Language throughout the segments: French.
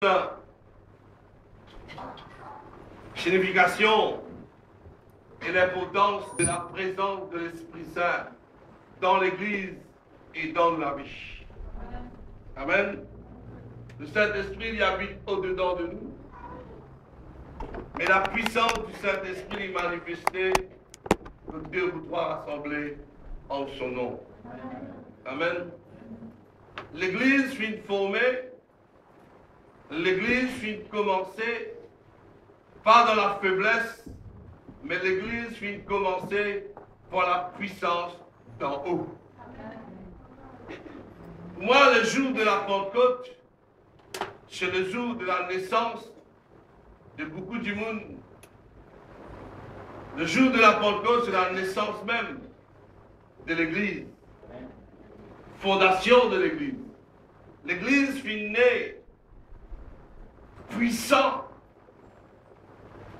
la signification et l'importance de la présence de l'Esprit Saint dans l'Église et dans la vie. Amen. Le Saint-Esprit il habite au-dedans de nous. Mais la puissance du Saint-Esprit est manifestée de 2 ou 3 rassemblés en son nom. Amen. L'Église finit formée, l'Église finit commencer, pas dans la faiblesse, mais l'Église finit commencer par la puissance d'en haut. Pour moi, le jour de la Pentecôte, c'est le jour de la naissance de beaucoup du monde. Le jour de la Pentecôte, c'est la naissance même de l'Église. Fondation de l'Église. L'Église fut née puissant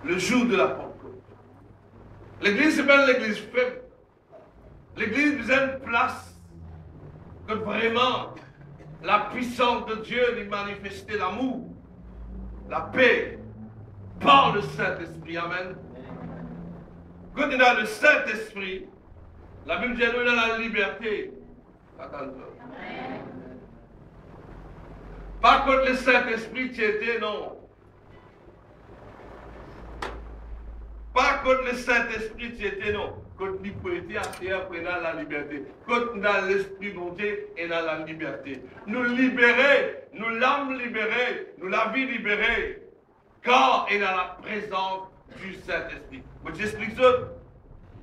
le jour de la Pentecôte. L'Église, c'est pas l'Église faible. L'Église besoin de place que vraiment la puissance de Dieu lui manifester l'amour, la paix, par le Saint-Esprit. Amen. Quand il y a le Saint-Esprit, la Bible dit qu'il a la liberté. Attends-toi. Pas contre le Saint-Esprit, tu étais, non. Pas contre le Saint-Esprit, tu étais, non. Contre l'hypothèse, après, on a la liberté. Contre l'Esprit de Dieu, on a la liberté. Nous libérer, nous l'âme libérée, nous la vie libérée, quand on a la présence du Saint-Esprit. Je t'explique ça.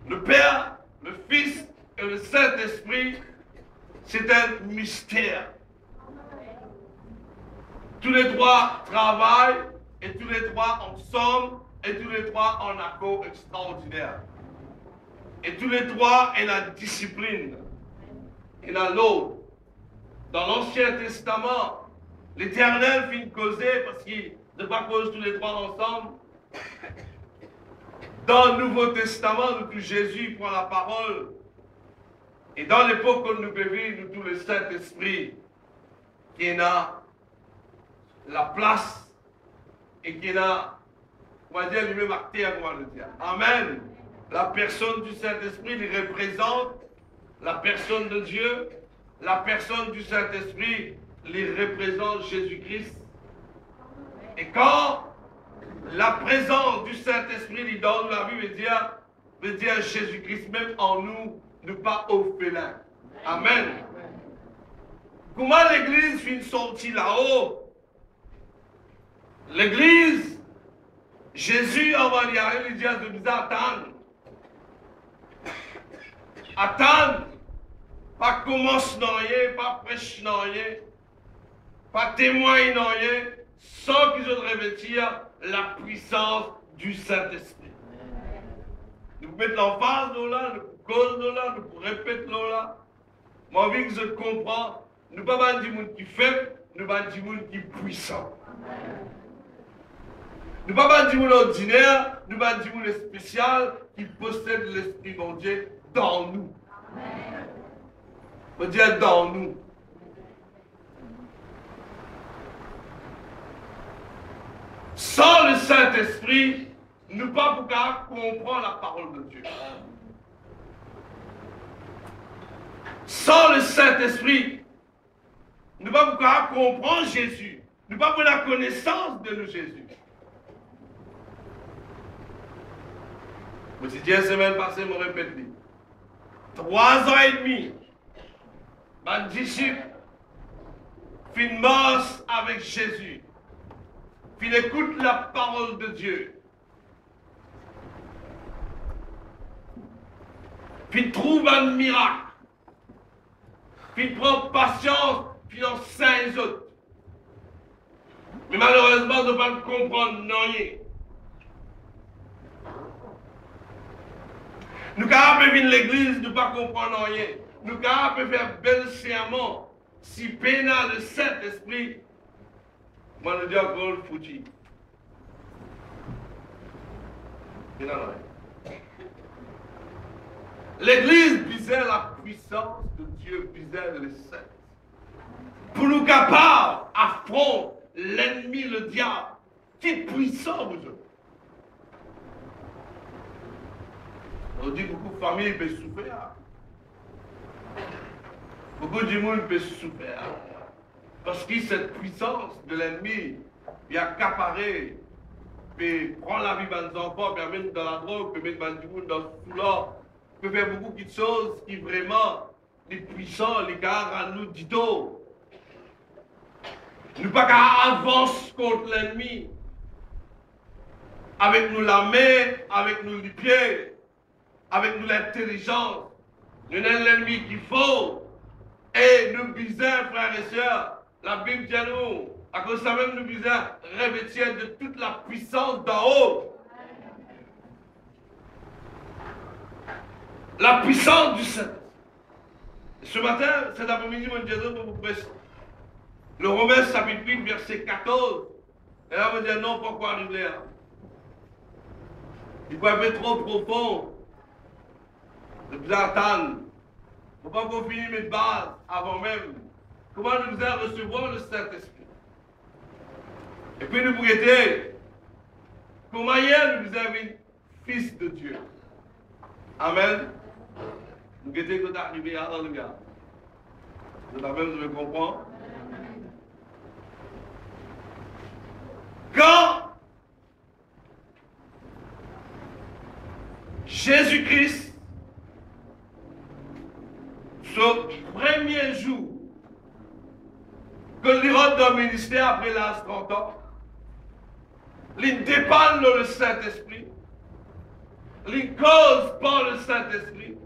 Le Père, le Fils et le Saint-Esprit, c'est un mystère. Tous les trois travaillent et tous les trois ensemble et tous les trois en accord extraordinaire. Et tous les trois ont la discipline et la l'ordre. Dans l'Ancien Testament, l'Éternel finit de causer parce qu'il ne pas cause tous les trois ensemble. Dans le Nouveau Testament, depuis Jésus prend la parole. Et dans l'époque où nous vivons, nous tous le Saint-Esprit qui a la place et qui a, on va dire, lui-même acteur, on va le dire. Amen. La personne du Saint-Esprit, il représente la personne de Dieu. La personne du Saint-Esprit, il représente Jésus-Christ. Et quand la présence du Saint-Esprit dans la vie veut dire Jésus-Christ même en nous, ne pas orphelin. Amen. Comment l'Église finit sortie là-haut? L'Église, Jésus, avant d'y aller, il dit de nous attendre. Attendre, pas commencer rien, pas prêcher rien, pas témoigner rien, sans qu'ils aient revêtir la puissance du Saint-Esprit. Nous mettons l'emphase là, nous cause là, nous répétons là. Moi, envie que je comprends, nous ne pas dire du monde qui est faible, nous ne pas dire du monde qui est puissant. Nous ne pas dire du monde ordinaire, nous ne pas dire du monde spécial qui possède l'Esprit de Dieu dans nous. On dit dans nous. Sans le Saint-Esprit, nous ne pouvons pas comprendre la parole de Dieu. Sans le Saint-Esprit, nous ne pouvons pas comprendre Jésus. Nous ne pouvons pas la connaissance de nous, Jésus. Je me suis dit la semaine passée, je me répète. 3 ans et demi, ma disciple fin marche avec Jésus. Puis écoute la parole de Dieu. Puis trouve un miracle. Puis prend patience, puis enseigne les autres. Mais malheureusement, on ne peut pas comprendre rien. Nous ne pouvons pas venir l'église, nous ne pas comprendre rien. Nous ne pouvons pas faire bel serment. Si pénal le Saint-Esprit, moi, je dis encore le foutu. L'église visait la puissance de Dieu, visait le Saint. Pour nous capables d'affronter l'ennemi, le diable, qui est puissant, vous autres. On dit beaucoup de familles peuvent souffrir. Beaucoup de monde peut souffrir. Parce que cette puissance de l'ennemi, il a accaparé, puis prend la vie de nos enfants, puis amène dans la drogue, puis mettre du monde dans tout là. Peut faire beaucoup de choses qui vraiment, les puissants, les gars, à nous dit d'eau. Nous pas qu'à avancer contre l'ennemi. Avec nous la main, avec nous les pieds, avec nous l'intelligence. Nous avons l'ennemi qu'il faut. Et nous bisons, frères et sœurs, la Bible dit à nous, à cause de ça même nous bisons revêtir de toute la puissance d'en haut. La puissance du Saint. Ce matin, cet après-midi, mon Dieu, pour vous prêcher. Le Romains chapitre 8, verset 14. Et là, on va dire non, pourquoi arriver là? Il peut être trop profond. Le plus attendre. Il ne faut pas qu'on finisse mes bases avant même. Comment nous allons recevoir le Saint-Esprit? Et puis nous pourrions comment hier nous avons fils de Dieu. Amen. Nous guettez quand arrivé à Alléluia. Vous avez même, vous comprendre? Quand Jésus-Christ, ce premier jour que l'Irode dans le ministère après l'âge 30 ans, il dépend le Saint-Esprit, il cause par le Saint-Esprit,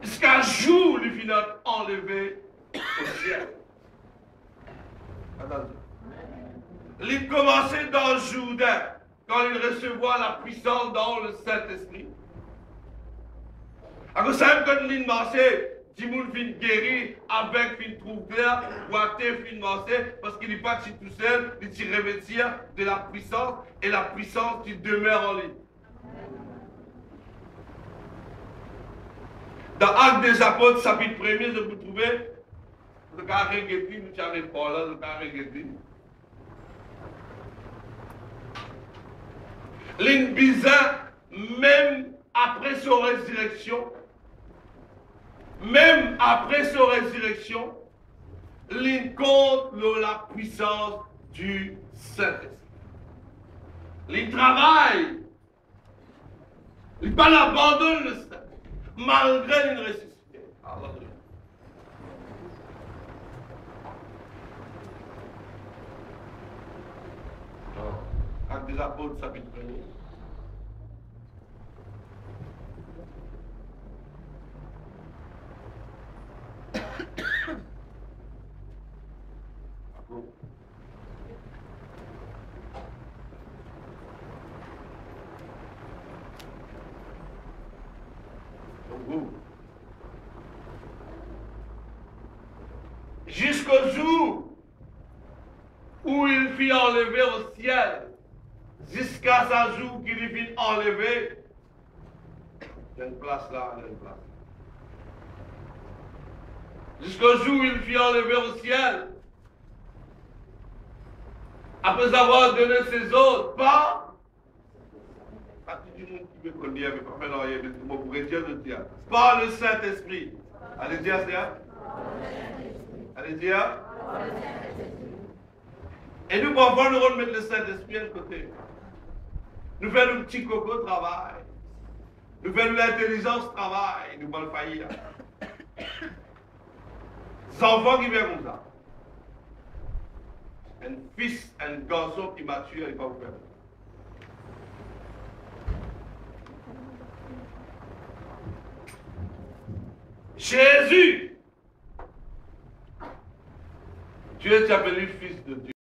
jusqu'à jour, il finit enlevé au ciel. Attendez. Il commençait dans le Jourdain, quand il recevait la puissance dans le Saint-Esprit. Alors, ça, quand il marchait, Timoun fin guéri, avec fin trouver, Waté fin marcher, parce qu'il n'est pas tout seul, il s'y revêtir de la puissance, et la puissance qui demeure en lui. Dans Actes des Apôtres, chapitre 1er, je vous trouvez, le carré guéri, nous n'avons pas là, le carré guéri. L'Inbisa, même après sa résurrection, l'in compte la puissance du Saint-Esprit. Il travaille, il pas l'abandonne le Saint, malgré une ressuscité. Alléluia. Actes des Apôtres, chapitre 1er. Jusqu'au jour où il fut enlevé au ciel, jusqu'à ce jour qu'il fut enlevé. Il y a une place là, il y a une place. Jusqu'au jour où il fut enlevé au ciel, après avoir donné ses autres pas du monde qui veut qu'on dise, mais pas maintenant, il y a des mots pour dire de dire. Par le Saint-Esprit. Allez dire ça. Allez dire. Et nous, parfois, nous remettons le Saint-Esprit à côté. Nous faisons le petit coco travail. Nous faisons l'intelligence travail. Nous allons faillir. Les enfants qui viennent comme ça. Un fils, un garçon qui mature, il va vous faire. Jésus, Dieu t'a appelé fils de Dieu.